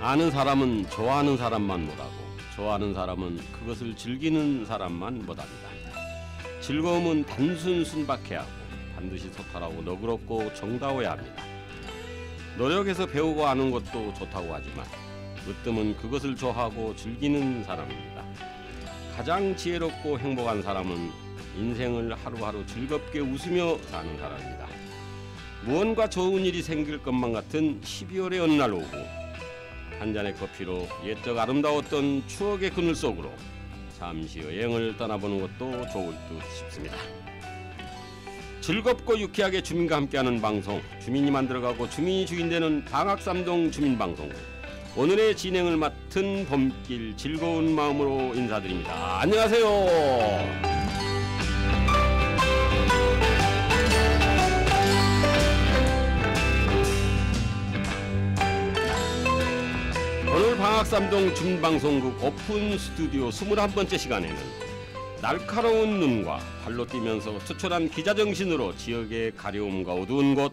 아는 사람은 좋아하는 사람만 못하고 좋아하는 사람은 그것을 즐기는 사람만 못합니다. 즐거움은 단순 순박해야 하고 반드시 소탈하고 너그럽고 정다워야 합니다. 노력해서 배우고 아는 것도 좋다고 하지만 으뜸은 그것을 좋아하고 즐기는 사람입니다. 가장 지혜롭고 행복한 사람은 인생을 하루하루 즐겁게 웃으며 사는 사람입니다. 무언가 좋은 일이 생길 것만 같은 12월의 어느 날 오후, 한 잔의 커피로 옛적 아름다웠던 추억의 그늘 속으로 잠시 여행을 떠나보는 것도 좋을 듯 싶습니다. 즐겁고 유쾌하게 주민과 함께하는 방송, 주민이 만들어가고 주민이 주인되는 방학삼동 주민방송국. 오늘의 진행을 맡은 범길 즐거운 마음으로 인사드립니다. 안녕하세요. 오늘 방학삼동 주민방송국 오픈 스튜디오 21번째 시간에는 날카로운 눈과 발로 뛰면서 투철한 기자정신으로 지역의 가려움과 어두운 곳,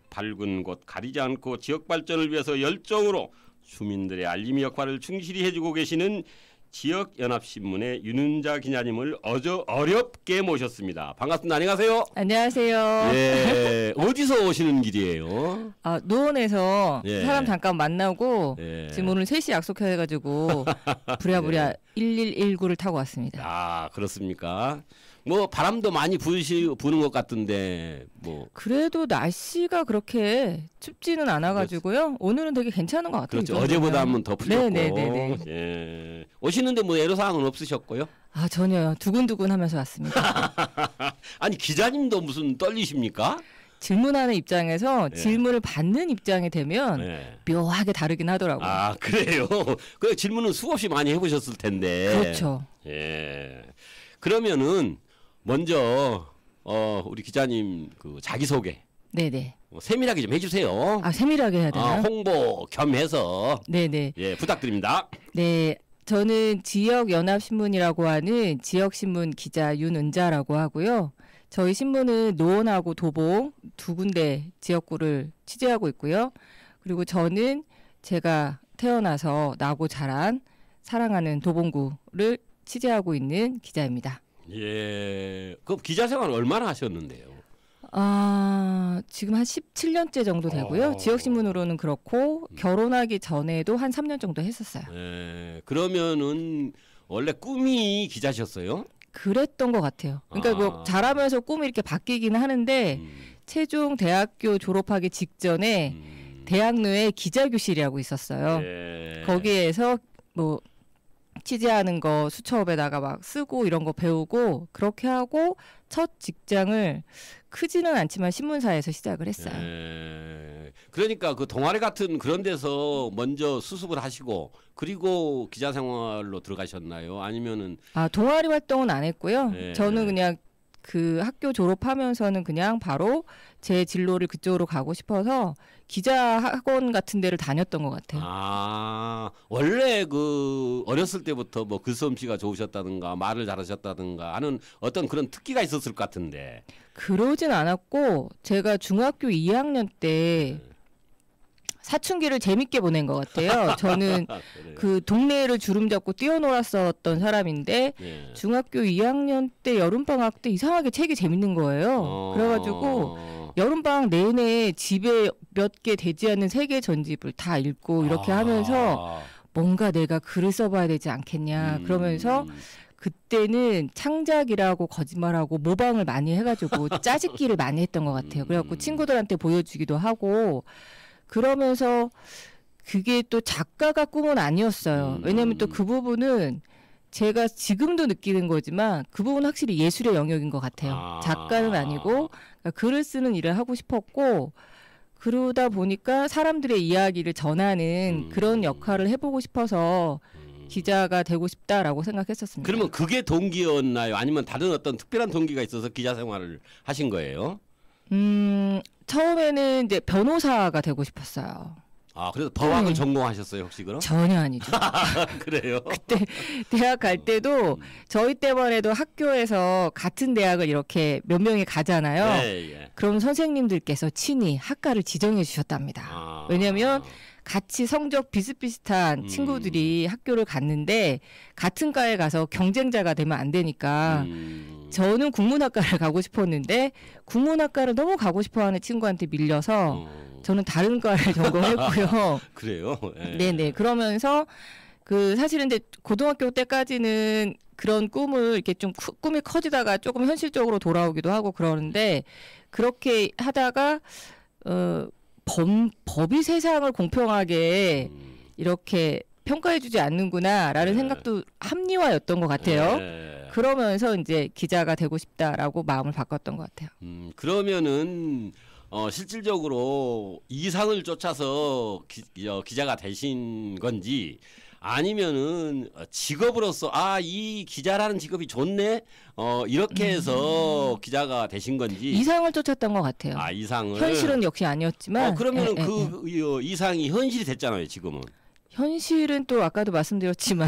밝은 곳 가리지 않고 지역 발전을 위해서 열정으로 주민들의 알림 역할을 충실히 해주고 계시는 지역연합신문의 윤은자 기자님을 어렵게 모셨습니다. 반갑습니다. 안녕하세요. 안녕하세요. 예, 어디서 오시는 길이에요? 아, 노원에서 예. 사람 잠깐 만나고 예. 지금 오늘 3시 약속해가지고 부랴부랴 1119를 타고 왔습니다. 아, 그렇습니까? 뭐 바람도 많이 부는 것 같은데 뭐 그래도 날씨가 그렇게 춥지는 않아가지고요. 오늘은 되게 괜찮은 것 같아요. 그렇죠. 어제보다는 더 풀렸고. 네네네. 예. 오시는데 뭐 애로사항은 없으셨고요? 아, 전혀요. 두근두근하면서 왔습니다. 아니 기자님도 무슨 떨리십니까? 질문하는 입장에서 예. 질문을 받는 입장이 되면 예. 묘하게 다르긴 하더라고요. 아, 그래요? 그 질문은 수없이 많이 해보셨을 텐데. 그렇죠. 예. 그러면은 먼저 우리 기자님 그 자기소개 네네. 세밀하게 좀 해주세요. 아, 세밀하게 해야 되나요? 홍보 겸해서 네네. 예, 부탁드립니다. 네, 저는 지역연합신문이라고 하는 지역신문 기자 윤은자라고 하고요. 저희 신문은 노원하고 도봉 두 군데 지역구를 취재하고 있고요. 그리고 저는 제가 태어나서 나고 자란 사랑하는 도봉구를 취재하고 있는 기자입니다. 예. 그럼 기자 생활 얼마나 하셨는데요? 아, 지금 한 17년째 정도 되고요. 지역신문으로는 그렇고 결혼하기 전에도 한 3년 정도 했었어요. 예. 그러면은 원래 꿈이 기자셨어요? 그랬던 것 같아요. 그러니까 뭐 자라면서 꿈이 이렇게 바뀌기는 하는데 최종 대학교 졸업하기 직전에 대학로에 기자교실이라고 있었어요. 예. 거기에서 뭐 취재하는 거 수첩에다가 막 쓰고 이런 거 배우고 그렇게 하고 첫 직장을 크지는 않지만 신문사에서 시작을 했어요. 예. 그러니까 그 동아리 같은 그런 데서 먼저 수습을 하시고 그리고 기자 생활로 들어가셨나요? 아니면은 아, 동아리 활동은 안 했고요. 예. 저는 그냥 그 학교 졸업하면서는 그냥 바로 제 진로를 그쪽으로 가고 싶어서 기자 학원 같은 데를 다녔던 것 같아요. 아, 원래 그 어렸을 때부터 뭐 글솜씨가 좋으셨다든가 말을 잘하셨다든가 하는 어떤 그런 특기가 있었을 것 같은데. 그러진 않았고 제가 중학교 2학년 때 사춘기를 재밌게 보낸 것 같아요. 저는 그 동네를 주름 잡고 뛰어놀았었던 사람인데 예. 중학교 2학년 때 여름방학 때 이상하게 책이 재밌는 거예요. 그래가지고 여름방학 내내 집에 몇 개 되지 않는 세계 전집을 다 읽고 이렇게 하면서 뭔가 내가 글을 써봐야 되지 않겠냐 그러면서 그때는 창작이라고 거짓말하고 모방을 많이 해가지고 짜집기를 많이 했던 것 같아요. 그래갖고 친구들한테 보여주기도 하고 그러면서 그게 또 작가가 꿈은 아니었어요. 왜냐하면 또 그 부분은 제가 지금도 느끼는 거지만 그 부분은 확실히 예술의 영역인 것 같아요. 작가는 아니고 그러니까 글을 쓰는 일을 하고 싶었고 그러다 보니까 사람들의 이야기를 전하는 그런 역할을 해보고 싶어서 기자가 되고 싶다라고 생각했었습니다. 그러면 그게 동기였나요? 아니면 다른 어떤 특별한 동기가 있어서 기자 생활을 하신 거예요? 처음에는 이제 변호사가 되고 싶었어요. 아, 그래서 법학을 전공하셨어요, 혹시 그럼? 전혀 아니죠. 그래요? 그때 대학 갈 때도 저희 때만 해도 학교에서 같은 대학을 이렇게 몇 명이 가잖아요. 예, 예. 그럼 선생님들께서 친히 학과를 지정해 주셨답니다. 왜냐하면 같이 성적 비슷비슷한 친구들이 학교를 갔는데 같은 과에 가서 경쟁자가 되면 안 되니까 저는 국문학과를 가고 싶었는데 국문학과를 너무 가고 싶어하는 친구한테 밀려서 저는 다른 과를 전공했고요. 그래요? 네네. 그러면서 그 사실은 이제 고등학교 때까지는 그런 꿈을 이렇게 좀 꿈이 커지다가 조금 현실적으로 돌아오기도 하고 그러는데 그렇게 하다가 법이 세상을 공평하게 이렇게 평가해주지 않는구나라는 생각도 합리화였던 것 같아요. 그러면서 이제 기자가 되고 싶다라고 마음을 바꿨던 것 같아요. 그러면은 실질적으로 이상을 쫓아서 기자가 되신 건지 아니면은 직업으로서 이 기자라는 직업이 좋네 이렇게 해서 기자가 되신 건지 이상을 쫓았던 것 같아요. 이상을 현실은 역시 아니었지만 그러면은 이상이 현실이 됐잖아요 지금은. 현실은 또 아까도 말씀드렸지만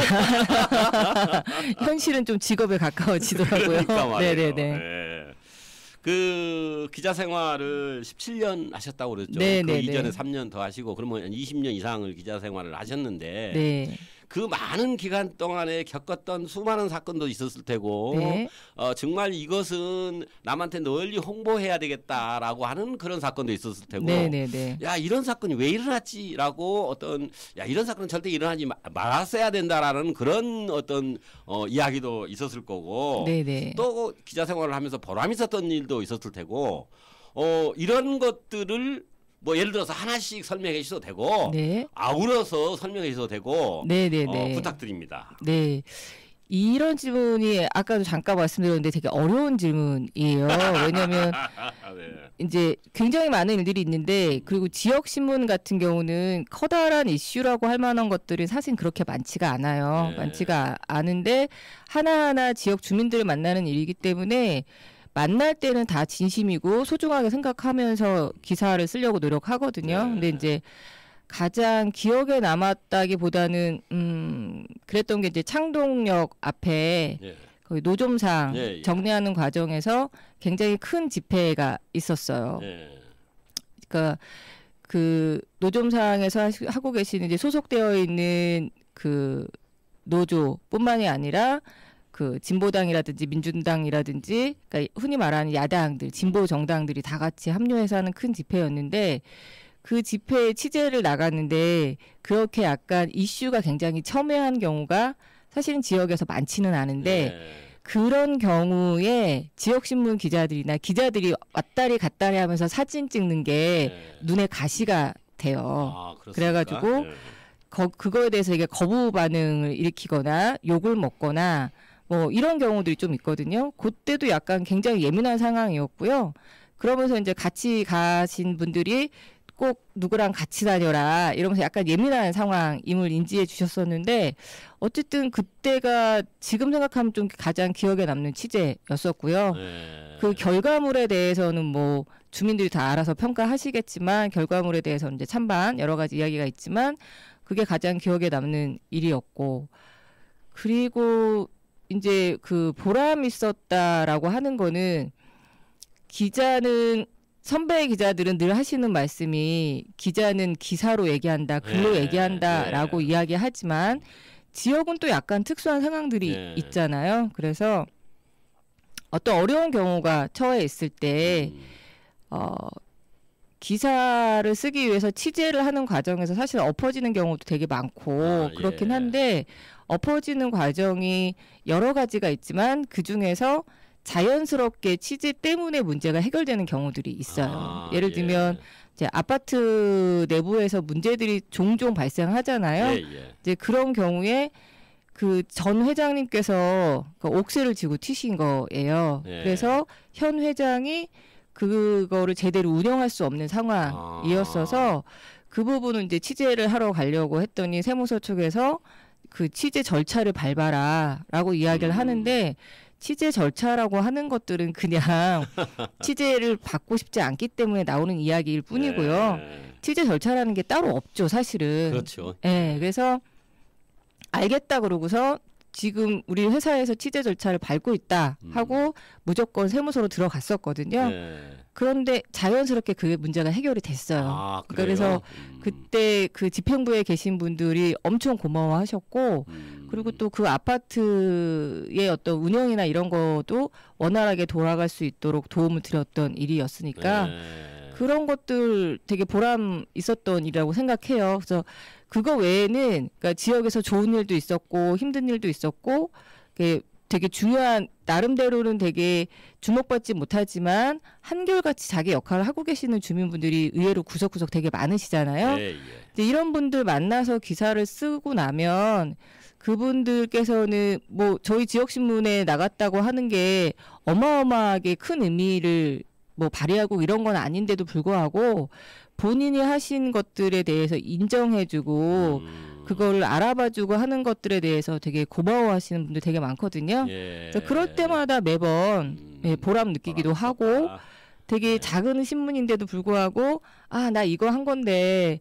현실은 좀 직업에 가까워지더라고요. 그러니까 말이에요. 네네네. 그 기자 생활을 17년 하셨다고 그랬죠. 그 이전에 3년 더 하시고 그러면 20년 이상을 기자 생활을 하셨는데 네. 그 많은 기간 동안에 겪었던 수많은 사건도 있었을 테고 네. 정말 이것은 남한테 널리 홍보해야 되겠다라고 하는 그런 사건도 있었을 테고 네네네. 야 이런 사건이 왜 일어났지라고 이런 사건은 절대 일어나지 말았어야 된다라는 그런 어떤 이야기도 있었을 거고 네네. 또 기자 생활을 하면서 보람 있었던 일도 있었을 테고 이런 것들을 뭐 예를 들어서 하나씩 설명해 주셔도 되고 아우러서 설명해 주셔도 되고 부탁드립니다. 네. 이런 질문이 아까도 잠깐 말씀드렸는데 되게 어려운 질문이에요. 왜냐하면 이제 굉장히 많은 일들이 있는데 그리고 지역 신문 같은 경우는 커다란 이슈라고 할 만한 것들이 사실 그렇게 많지가 않아요. 많지가 않은데 하나하나 지역 주민들을 만나는 일이기 때문에 만날 때는 다 진심이고 소중하게 생각하면서 기사를 쓰려고 노력하거든요. 근데 이제 가장 기억에 남았다기보다는 그랬던 게 이제 창동역 앞에 거기 노점상 정리하는 과정에서 굉장히 큰 집회가 있었어요. 그러니까 그 노점상에서 하고 계신 이제 소속되어 있는 그 노조뿐만이 아니라 그 진보당이라든지 민주당이라든지 그러니까 흔히 말하는 야당들, 진보 정당들이 다 같이 합류해서 하는 큰 집회였는데 그 집회에 취재를 나갔는데 그렇게 약간 이슈가 굉장히 첨예한 경우가 사실은 지역에서 많지는 않은데 그런 경우에 지역신문 기자들이나 기자들이 왔다리 갔다리 하면서 사진 찍는 게 눈에 가시가 돼요. 그래가지고 그거에 대해서 이게 거부 반응을 일으키거나 욕을 먹거나 뭐 이런 경우들이 좀 있거든요. 그때도 약간 굉장히 예민한 상황이었고요. 그러면서 이제 같이 가신 분들이 꼭 누구랑 같이 다녀라 이러면서 약간 예민한 상황임을 인지해 주셨었는데 어쨌든 그때가 지금 생각하면 좀 가장 기억에 남는 취재였었고요. 그 결과물에 대해서는 뭐 주민들이 다 알아서 평가하시겠지만 결과물에 대해서는 이제 찬반 여러 가지 이야기가 있지만 그게 가장 기억에 남는 일이었고 그리고 이제 그 보람 있었다라고 하는 거는 기자는 선배 기자들은 늘 하시는 말씀이 기자는 기사로 얘기한다, 글로 얘기한다라고 이야기하지만 지역은 또 약간 특수한 상황들이 있잖아요. 그래서 어떤 어려운 경우가 처해 있을 때 기사를 쓰기 위해서 취재를 하는 과정에서 사실 엎어지는 경우도 되게 많고 그렇긴 한데 엎어지는 과정이 여러 가지가 있지만 그중에서 자연스럽게 취재 때문에 문제가 해결되는 경우들이 있어요. 예를 들면 이제 아파트 내부에서 문제들이 종종 발생하잖아요. 이제 그런 경우에 그 전 회장님께서 그 옥새를 지고 튀신 거예요. 그래서 현 회장이 그거를 제대로 운영할 수 없는 상황이었어서 그 부분은 이제 취재를 하러 가려고 했더니 세무서 쪽에서 그 취재 절차를 밟아라라고 이야기를 하는데 취재 절차라고 하는 것들은 그냥 취재를 받고 싶지 않기 때문에 나오는 이야기일 뿐이고요. 취재 절차라는 게 따로 없죠, 사실은. 그렇죠. 네, 그래서 알겠다 그러고서 지금 우리 회사에서 취재 절차를 밟고 있다 하고 무조건 세무서로 들어갔었거든요. 그런데 자연스럽게 그 문제가 해결이 됐어요. 그래서 그때 그 집행부에 계신 분들이 엄청 고마워하셨고 그리고 또 그 아파트의 어떤 운영이나 이런 것도 원활하게 돌아갈 수 있도록 도움을 드렸던 일이었으니까 그런 것들 되게 보람 있었던 일이라고 생각해요. 그래서 그거 외에는 그러니까 지역에서 좋은 일도 있었고 힘든 일도 있었고 되게 중요한 나름대로는 되게 주목받지 못하지만 한결같이 자기 역할을 하고 계시는 주민분들이 의외로 구석구석 되게 많으시잖아요. 근데 이런 분들 만나서 기사를 쓰고 나면 그분들께서는 뭐 저희 지역신문에 나갔다고 하는 게 어마어마하게 큰 의미를 뭐 발휘하고 이런 건 아닌데도 불구하고 본인이 하신 것들에 대해서 인정해주고 그거를 알아봐주고 하는 것들에 대해서 되게 고마워하시는 분들 되게 많거든요. 그래서 그럴 때마다 매번 보람 느끼기도 하고 되게 작은 신문인데도 불구하고 아, 나 이거 한 건데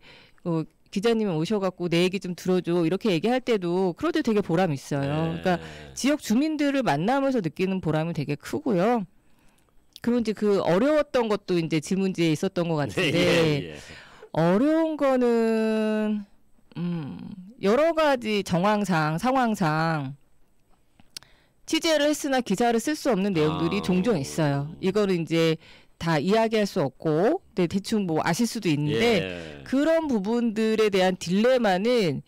기자님이 오셔갖고 내 얘기 좀 들어줘 이렇게 얘기할 때도 그럴 때 되게 보람 있어요. 그러니까 지역 주민들을 만나면서 느끼는 보람이 되게 크고요. 그리고 이제 그 어려웠던 것도 이제 질문지에 있었던 것 같은데 어려운 거는 여러 가지 정황상 상황상 취재를 했으나 기사를 쓸 수 없는 내용들이 종종 있어요. 이거는 이제 다 이야기할 수 없고 대충 뭐 아실 수도 있는데 그런 부분들에 대한 딜레마는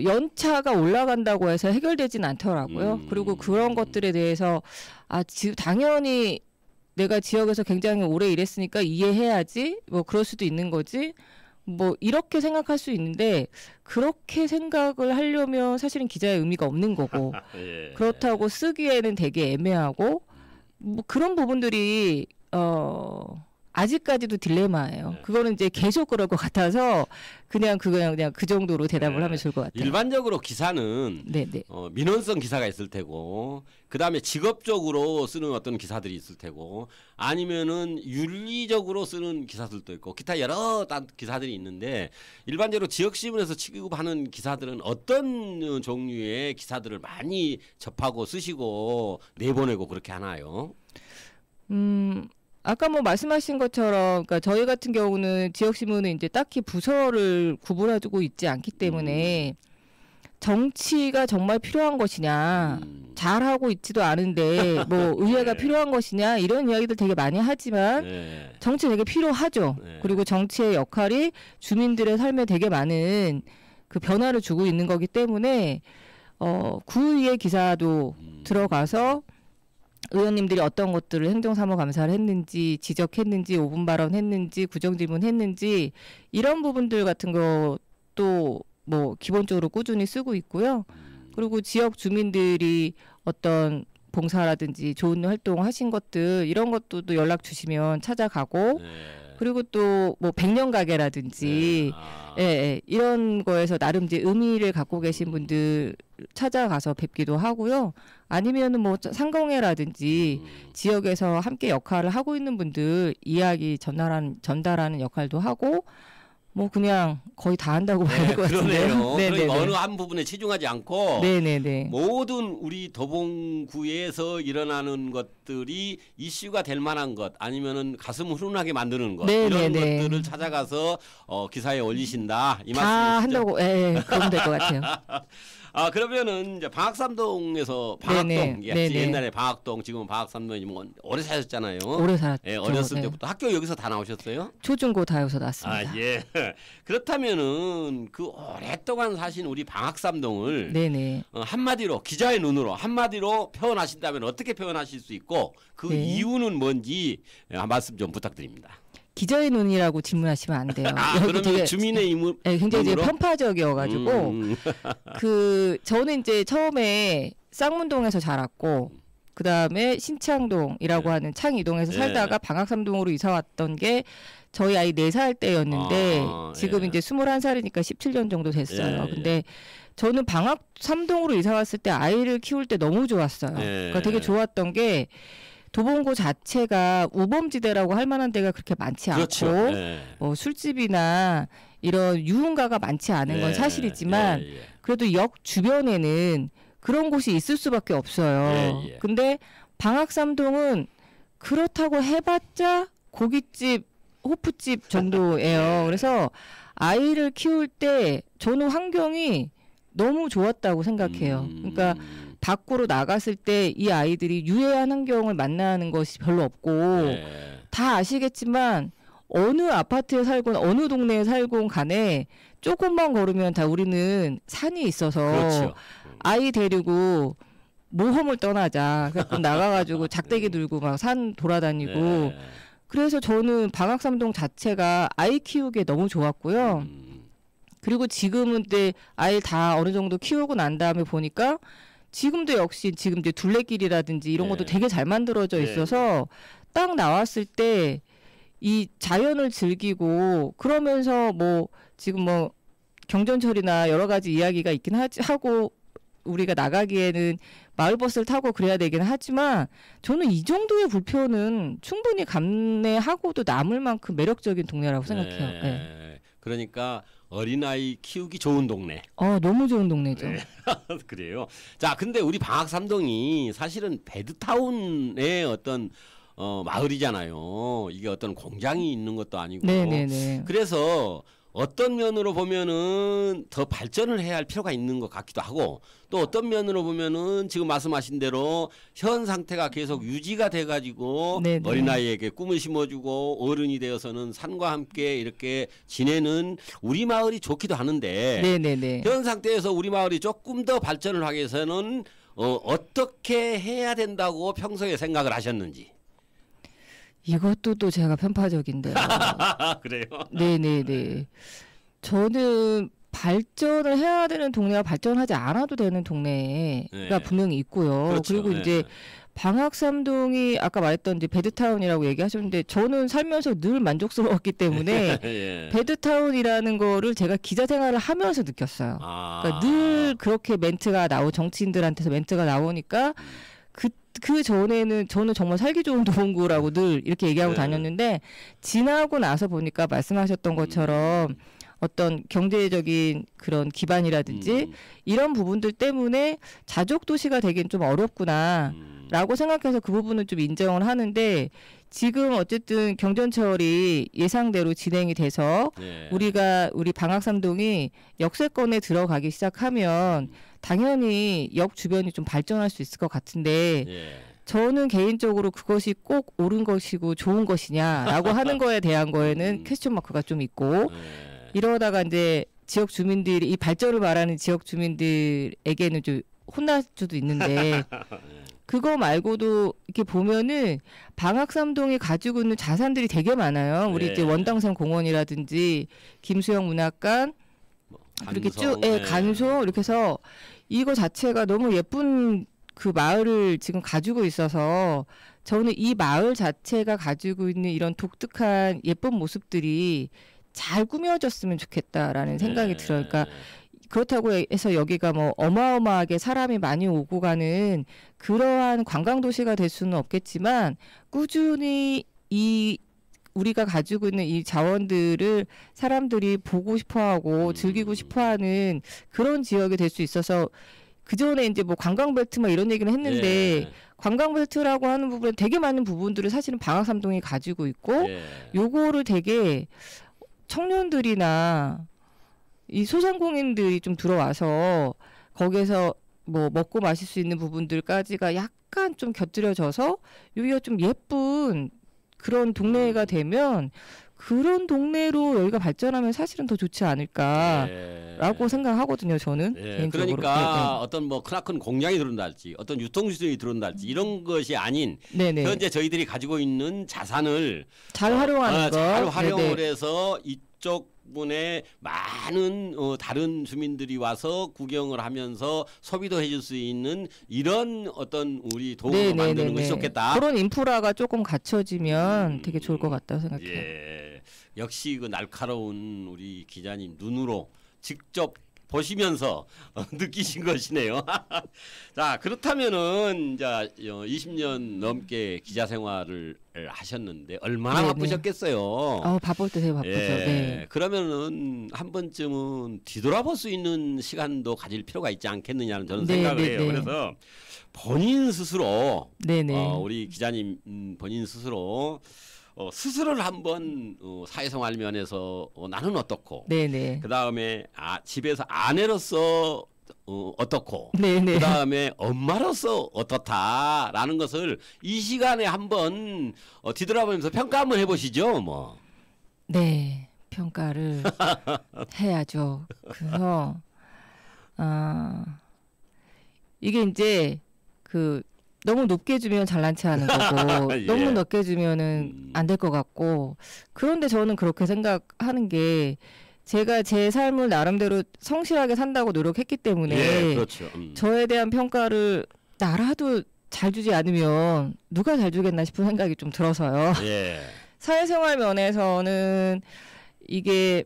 연차가 올라간다고 해서 해결되진 않더라고요. 그리고 그런 것들에 대해서 당연히 내가 지역에서 굉장히 오래 일했으니까 이해해야지 뭐 그럴 수도 있는 거지 뭐 이렇게 생각할 수 있는데 그렇게 생각을 하려면 사실은 기자의 의미가 없는 거고 그렇다고 쓰기에는 되게 애매하고 뭐 그런 부분들이 아직까지도 딜레마예요. 그거는 이제 계속 그럴 것 같아서 그냥 그 정도로 대답을 하면 좋을 것 같아요. 일반적으로 기사는 민원성 기사가 있을 테고 그다음에 직업적으로 쓰는 어떤 기사들이 있을 테고 아니면은 윤리적으로 쓰는 기사들도 있고 기타 여러 기사들이 있는데 일반적으로 지역신문에서 취급하는 기사들은 어떤 종류의 기사들을 많이 접하고 쓰시고 내보내고 그렇게 하나요? 아까 뭐 말씀하신 것처럼, 그러니까 저희 같은 경우는 지역신문은 이제 딱히 부서를 구분해주고 있지 않기 때문에 정치가 정말 필요한 것이냐, 잘하고 있지도 않은데 뭐 의회가 필요한 것이냐 이런 이야기들 되게 많이 하지만 정치 되게 필요하죠. 그리고 정치의 역할이 주민들의 삶에 되게 많은 그 변화를 주고 있는 거기 때문에 구의의 기사도 들어가서 의원님들이 어떤 것들을 행정사무감사를 했는지 지적했는지 5분 발언했는지 구정질문했는지 이런 부분들 같은 것도 뭐 기본적으로 꾸준히 쓰고 있고요. 그리고 지역 주민들이 어떤 봉사라든지 좋은 활동 하신 것들 이런 것도 또 연락 주시면 찾아가고 그리고 또 뭐 백년가게라든지 이런 거에서 나름 이제 의미를 갖고 계신 분들 찾아가서 뵙기도 하고요. 아니면은 뭐 상공회라든지 지역에서 함께 역할을 하고 있는 분들 이야기 전달하는 역할도 하고 뭐 그냥 거의 다 한다고 봐야 될 것 같은데요. 그러니까 어느 한 부분에 치중하지 않고 모든 우리 도봉구에서 일어나는 것들이 이슈가 될 만한 것 아니면은 가슴 훈훈하게 만드는 것 이런 것들을 찾아가서 기사에 올리신다 이 말씀이시죠? 다 한다고 그러면 될 것 같아요. 그러면은 이제 방학삼동에서 방학동 옛날에 방학동 지금은 방학삼동이 뭐 오래 사셨잖아요. 오래 살았죠. 어렸을 때부터 학교 여기서 다 나오셨어요? 초중고 다 여기서 나왔습니다. 그렇다면은 그 오랫동안 사신 우리 방학삼동을 한마디로 기자의 눈으로 한마디로 표현하신다면 어떻게 표현하실 수 있고 그 이유는 뭔지 한 말씀 좀 부탁드립니다. 기자의 눈이라고 질문하시면 안 돼요. 그러면 되게, 주민의 힘을 굉장히 편파적이어가지고 저는 이제 처음에 쌍문동에서 자랐고 그 다음에 신창동이라고 하는 창이동에서 살다가 방학삼동으로 이사 왔던 게 저희 아이 4살 때였는데 지금 이제 21살이니까 17년 정도 됐어요. 근데 저는 방학삼동으로 이사 왔을 때 아이를 키울 때 너무 좋았어요. 그러니까 되게 좋았던 게 도봉구 자체가 우범지대라고 할 만한 데가 그렇게 많지 않고 술집이나 이런 유흥가가 많지 않은 건 사실이지만 그래도 역 주변에는 그런 곳이 있을 수밖에 없어요. 예, 예. 근데 방학삼동은 그렇다고 해봤자 고깃집, 호프집 정도예요. 그래서 아이를 키울 때 저는 환경이 너무 좋았다고 생각해요. 그러니까 밖으로 나갔을 때 이 아이들이 유해한 환경을 만나는 것이 별로 없고 다 아시겠지만 어느 아파트에 살건 어느 동네에 살건 간에 조금만 걸으면 다 우리는 산이 있어서 그렇죠. 아이 데리고 모험을 떠나자. 그래서 나가가지고 작대기 들고 막 산 돌아다니고. 그래서 저는 방학삼동 자체가 아이 키우기에 너무 좋았고요. 그리고 지금은 때 아이 다 어느 정도 키우고 난 다음에 보니까 지금도 역시 지금 이제 둘레길이라든지 이런 것도 되게 잘 만들어져 있어서 딱 나왔을 때 이 자연을 즐기고 그러면서 뭐 지금 뭐 경전철이나 여러 가지 이야기가 있긴 하고 우리가 나가기에는 마을버스를 타고 그래야 되긴 하지만 저는 이 정도의 불편은 충분히 감내하고도 남을 만큼 매력적인 동네라고 생각해요. 네. 그러니까 어린아이 키우기 좋은 동네. 너무 좋은 동네죠. 네. 그래요. 자, 근데 우리 방학삼동이 사실은 배드타운의 어떤 마을이잖아요. 이게 어떤 공장이 있는 것도 아니고. 네네네. 그래서 어떤 면으로 보면은 더 발전을 해야 할 필요가 있는 것 같기도 하고 또 어떤 면으로 보면은 지금 말씀하신 대로 현 상태가 계속 유지가 돼가지고 네네. 어린아이에게 꿈을 심어주고 어른이 되어서는 산과 함께 이렇게 지내는 우리 마을이 좋기도 하는데 네네네. 현 상태에서 우리 마을이 조금 더 발전을 하기 위해서는 어떻게 해야 된다고 평소에 생각을 하셨는지. 이것도 또 제가 편파적인데요. 그래요? 네네네. 저는 발전을 해야 되는 동네와 발전하지 않아도 되는 동네가 분명히 있고요. 그렇죠. 그리고 이제 방학삼동이 아까 말했던 이제 배드타운이라고 얘기하셨는데 저는 살면서 늘 만족스러웠기 때문에 배드타운이라는 거를 제가 기자 생활을 하면서 느꼈어요. 그러니까 늘 그렇게 멘트가 정치인들한테서 멘트가 나오니까 그 전에는 저는 정말 살기 좋은 도봉구라고 늘 이렇게 얘기하고 다녔는데 지나고 나서 보니까 말씀하셨던 것처럼 어떤 경제적인 그런 기반이라든지 이런 부분들 때문에 자족 도시가 되긴 좀 어렵구나라고 생각해서 그 부분은 좀 인정을 하는데 지금 어쨌든 경전철이 예상대로 진행이 돼서 우리 방학삼동이 역세권에 들어가기 시작하면 당연히 역 주변이 좀 발전할 수 있을 것 같은데 저는 개인적으로 그것이 꼭 옳은 것이고 좋은 것이냐라고 하는 거에 대한 거에는 퀘스천 마크가 좀 있고 이러다가 이제 지역 주민들이 이 발전을 말하는 지역 주민들에게는 좀 혼날 수도 있는데 그거 말고도 이렇게 보면은 방학삼동이 가지고 있는 자산들이 되게 많아요. 우리 이제 원당산 공원이라든지 김수영 문학관 이렇게 쭉 간소 이렇게 해서 이거 자체가 너무 예쁜 그 마을을 지금 가지고 있어서 저는 이 마을 자체가 가지고 있는 이런 독특한 예쁜 모습들이 잘 꾸며졌으면 좋겠다라는 생각이 들어요. 그러니까 그렇다고 해서 여기가 뭐 어마어마하게 사람이 많이 오고 가는 그러한 관광도시가 될 수는 없겠지만 꾸준히 우리가 가지고 있는 이 자원들을 사람들이 보고 싶어하고 즐기고 싶어하는 그런 지역이 될 수 있어서 그 전에 이제 뭐 관광벨트 막 이런 얘기는 했는데 관광벨트라고 하는 부분에 되게 많은 부분들을 사실은 방학삼동이 가지고 있고 요거를 되게 청년들이나 이 소상공인들이 좀 들어와서 거기에서 뭐 먹고 마실 수 있는 부분들까지가 약간 좀 곁들여져서 여기가 좀 예쁜 그런 동네가 되면 그런 동네로 여기가 발전하면 사실은 더 좋지 않을까라고 생각하거든요. 저는 개인적으로. 그러니까 어떤 뭐 크나큰 공장이 들어온달지 어떤 유통시설이 들어온달지 이런 것이 아닌 현재 저희들이 가지고 있는 자산을 잘 활용하는 거. 잘 활용을 해서 이쪽 분에 많은 다른 주민들이 와서 구경을 하면서 소비도 해줄 수 있는 이런 어떤 우리 도구를 만드는 것이 좋겠다. 그런 인프라가 조금 갖춰지면 되게 좋을 것 같다고 생각해요. 역시 그 날카로운 우리 기자님 눈으로 직접 보시면서 느끼신 것이네요. 자, 그렇다면은 이제 20년 넘게 기자 생활을 하셨는데 얼마나 네네. 바쁘셨겠어요. 바쁠 때 되게 바쁘죠. 네. 그러면은 한 번쯤은 뒤돌아볼 수 있는 시간도 가질 필요가 있지 않겠느냐는 저는 네, 생각을 네, 해요. 네. 그래서 본인 스스로 네네. 우리 기자님 본인 스스로 스스로를 한번 사회생활 면에서 나는 어떻고, 네네. 그 다음에 집에서 아내로서 어떻고, 네네. 그 다음에 엄마로서 어떻다라는 것을 이 시간에 한번 뒤돌아보면서 평가 한번 해보시죠, 뭐. 네, 평가를 해야죠. 그래서 이게 이제 너무 높게 주면 잘난 체하는 거고 예. 너무 낮게 주면은 안 될 것 같고, 그런데 저는 그렇게 생각하는 게 제가 제 삶을 나름대로 성실하게 산다고 노력했기 때문에 예, 그렇죠. 저에 대한 평가를 나라도 잘 주지 않으면 누가 잘 주겠나 싶은 생각이 좀 들어서요. 예. 사회생활 면에서는 이게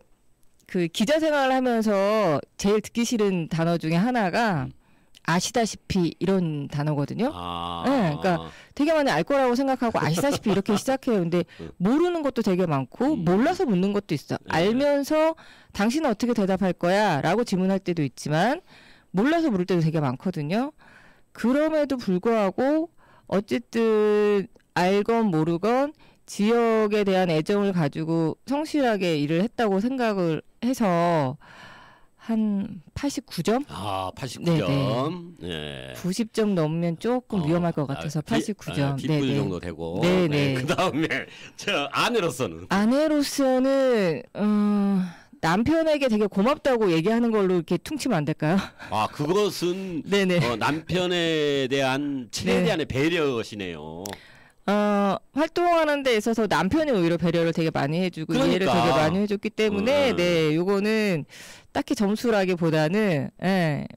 기자 생활을 하면서 제일 듣기 싫은 단어 중에 하나가 아시다시피 이런 단어거든요. 네, 그러니까 되게 많이 알 거라고 생각하고 아시다시피 이렇게 시작해요. 근데 모르는 것도 되게 많고 몰라서 묻는 것도 있어. 알면서 당신은 어떻게 대답할 거야? 라고 질문할 때도 있지만 몰라서 물을 때도 되게 많거든요. 그럼에도 불구하고 어쨌든 알건 모르건 지역에 대한 애정을 가지고 성실하게 일을 했다고 생각을 해서 한 89점? 89점. 예. 90점 넘으면 조금 위험할 것 같아서 89점. 빗불 정도 되고. 네네. 네. 그다음에 저 아내로서는 남편에게 되게 고맙다고 얘기하는 걸로 이렇게 퉁치면 안 될까요? 그것은 네네. 남편에 대한 최대한의 배려시네요. 활동하는 데 있어서 남편이 오히려 배려를 되게 많이 해주고 이해를 되게 많이 해줬기 때문에 네, 요거는 딱히 점수라기보다는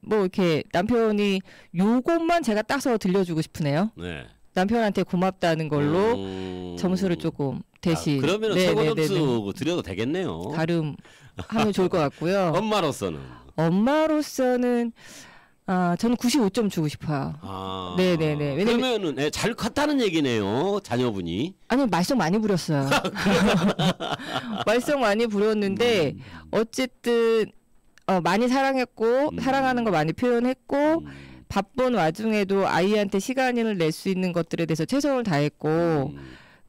뭐 이렇게 남편이 요것만 제가 따서 들려주고 싶으네요. 네. 남편한테 고맙다는 걸로 점수를 조금 대신 그러면 최고 점수 드려도 되겠네요. 가름하면 좋을 것 같고요. 엄마로서는 저는 95점 주고 싶어요. 네네네. 그러면은 잘 컸다는 얘기네요, 자녀분이. 아니, 말썽 많이 부렸어요. 말썽 많이 부렸는데 어쨌든 많이 사랑했고 사랑하는 거 많이 표현했고 바쁜 와중에도 아이한테 시간을 낼 수 있는 것들에 대해서 최선을 다했고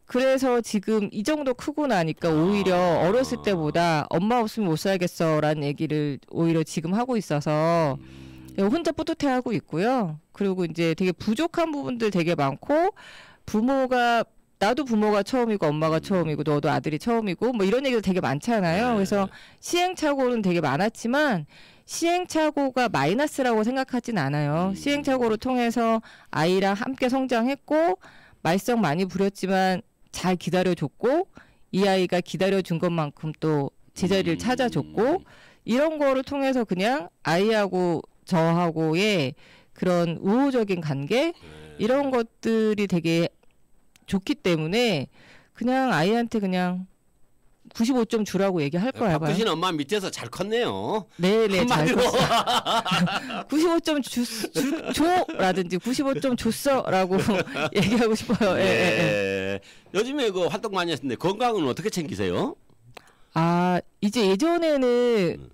그래서 지금 이 정도 크고 나니까 오히려 어렸을 때보다 엄마 없으면 못 살겠어라는 얘기를 오히려 지금 하고 있어서 혼자 뿌듯해하고 있고요. 그리고 이제 되게 부족한 부분들 되게 많고 나도 부모가 처음이고 엄마가 처음이고 너도 아들이 처음이고 뭐 이런 얘기도 되게 많잖아요. 그래서 시행착오는 되게 많았지만 시행착오가 마이너스라고 생각하진 않아요. 시행착오를 통해서 아이랑 함께 성장했고 말썽 많이 부렸지만 잘 기다려줬고 이 아이가 기다려준 것만큼 또 제자리를 찾아줬고 이런 거를 통해서 그냥 아이하고 저하고의 그런 우호적인 관계 이런 것들이 되게 좋기 때문에 그냥 아이한테 그냥 95점 주라고 얘기할 거야. 바쁘신 엄마 밑에서 잘 컸네요. 네네, 잘 컸어. 95점 줘라든지 95점 줬어라고 얘기하고 싶어요. 예. 요즘에 활동 많이 하시는데 건강은 어떻게 챙기세요? 이제 예전에는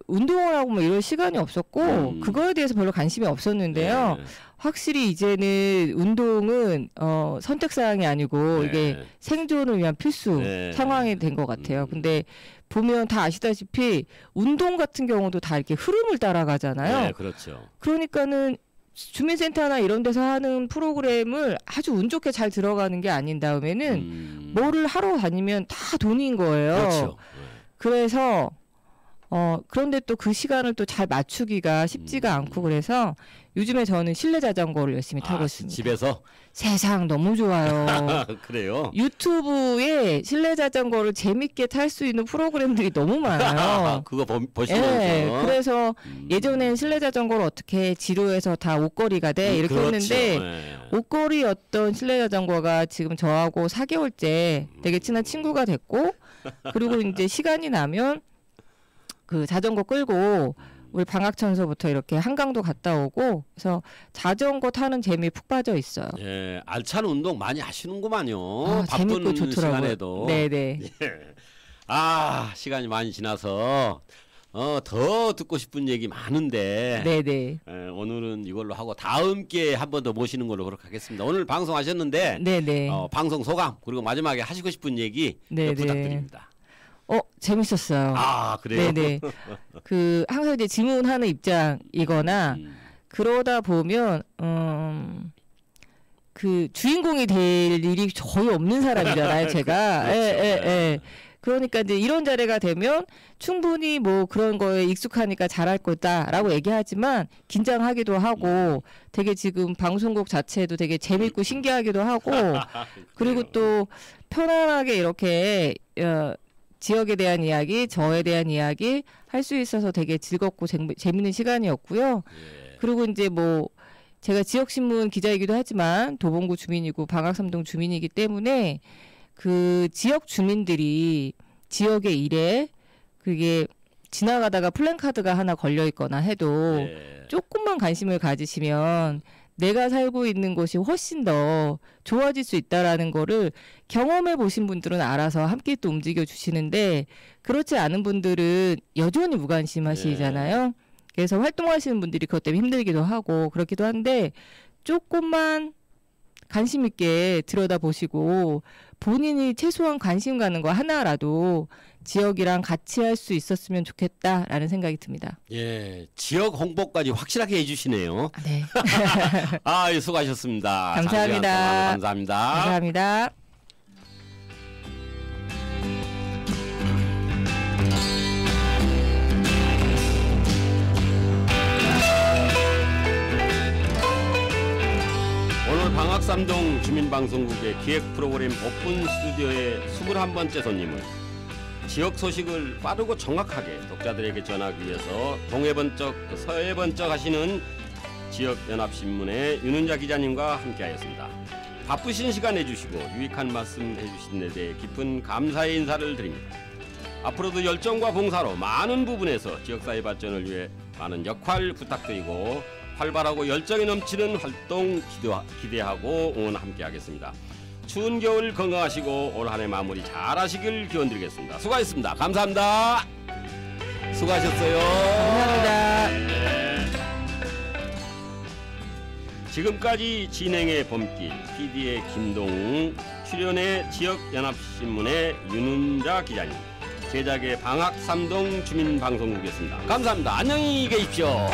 운동을 하고 뭐 이럴 시간이 없었고 그거에 대해서 별로 관심이 없었는데요. 확실히 이제는 운동은 선택사항이 아니고 이게 생존을 위한 필수 상황이 된 것 같아요. 근데 보면 다 아시다시피 운동 같은 경우도 다 이렇게 흐름을 따라가잖아요. 네, 그렇죠. 그러니까는 주민센터나 이런 데서 하는 프로그램을 아주 운 좋게 잘 들어가는 게 아닌 다음에는 뭐를 하러 다니면 다 돈인 거예요. 그렇죠. 그래서 그런데 또 그 시간을 또 잘 맞추기가 쉽지가 않고 그래서 요즘에 저는 실내 자전거를 열심히 타고 있습니다. 집에서? 세상 너무 좋아요. 그래요? 유튜브에 실내 자전거를 재밌게 탈 수 있는 프로그램들이 너무 많아요. 그거 보시면서. 네, 그래서 예전엔 실내 자전거를 어떻게 지루해서 다 옷걸이가 돼 이렇게 그렇죠. 했는데 옷걸이였던 실내 자전거가 지금 저하고 4개월째 되게 친한 친구가 됐고 그리고 이제 시간이 나면 자전거 끌고 우리 방학천서부터 이렇게 한강도 갔다 오고 그래서 자전거 타는 재미에 푹 빠져 있어요. 예, 알찬 운동 많이 하시는구만요. 아, 바쁜 재밌고 좋더라고요. 시간에도. 네네. 예. 아, 시간이 많이 지나서 더 듣고 싶은 얘기 많은데 네네. 오늘은 이걸로 하고 다음 기회에 한 번 더 모시는 걸로 그렇게 하겠습니다. 오늘 방송하셨는데 네네. 방송 소감 그리고 마지막에 하시고 싶은 얘기 네네. 부탁드립니다. 재밌었어요. 아, 그래요? 네네. 항상 이제 질문하는 입장이거나 그러다 보면 그 주인공이 될 일이 거의 없는 사람이잖아요, 제가. 그렇죠. 예. 그러니까 이제 이런 자리가 되면 충분히 뭐 그런 거에 익숙하니까 잘할 거다라고 얘기하지만 긴장하기도 하고 되게 지금 방송국 자체도 되게 재밌고 신기하기도 하고 그리고 또 편안하게 이렇게 지역에 대한 이야기, 저에 대한 이야기 할 수 있어서 되게 즐겁고 재밌는 시간이었고요. 예. 그리고 이제 뭐 제가 지역신문 기자이기도 하지만 도봉구 주민이고 방학삼동 주민이기 때문에 그 지역 주민들이 지역의 일에 그게 지나가다가 플랜카드가 하나 걸려 있거나 해도 예. 조금만 관심을 가지시면 내가 살고 있는 곳이 훨씬 더 좋아질 수 있다라는 거를 경험해 보신 분들은 알아서 함께 또 움직여 주시는데 그렇지 않은 분들은 여전히 무관심하시잖아요. 그래서 활동하시는 분들이 그것 때문에 힘들기도 하고 그렇기도 한데 조금만 관심 있게 들여다보시고 본인이 최소한 관심 가는 거 하나라도 지역이랑 같이 할 수 있었으면 좋겠다라는 생각이 듭니다. 예, 지역 홍보까지 확실하게 해주시네요. 네. 아, 예, 수고하셨습니다. 감사합니다. 감사합니다. 감사합니다. 오늘 방학삼동 주민방송국의 기획 프로그램 오픈 스튜디오의 21번째 손님은 지역 소식을 빠르고 정확하게 독자들에게 전하기 위해서 동해번쩍 서해번쩍 하시는 지역연합신문의 윤은자 기자님과 함께하였습니다. 바쁘신 시간 내주시고 유익한 말씀 해주신 데 대해 깊은 감사의 인사를 드립니다. 앞으로도 열정과 봉사로 많은 부분에서 지역사회 발전을 위해 많은 역할 부탁드리고 활발하고 열정이 넘치는 활동 기대하고 응원 함께하겠습니다. 추운 겨울 건강하시고 올 한 해 마무리 잘하시길 기원드리겠습니다. 수고하셨습니다. 감사합니다. 수고하셨어요. 감사합니다. 네. 지금까지 진행의 범길, PD의 김동웅, 출연의 지역연합신문의 윤은자 기자님, 제작의 방학삼동 주민방송국이었습니다. 감사합니다. 안녕히 계십시오.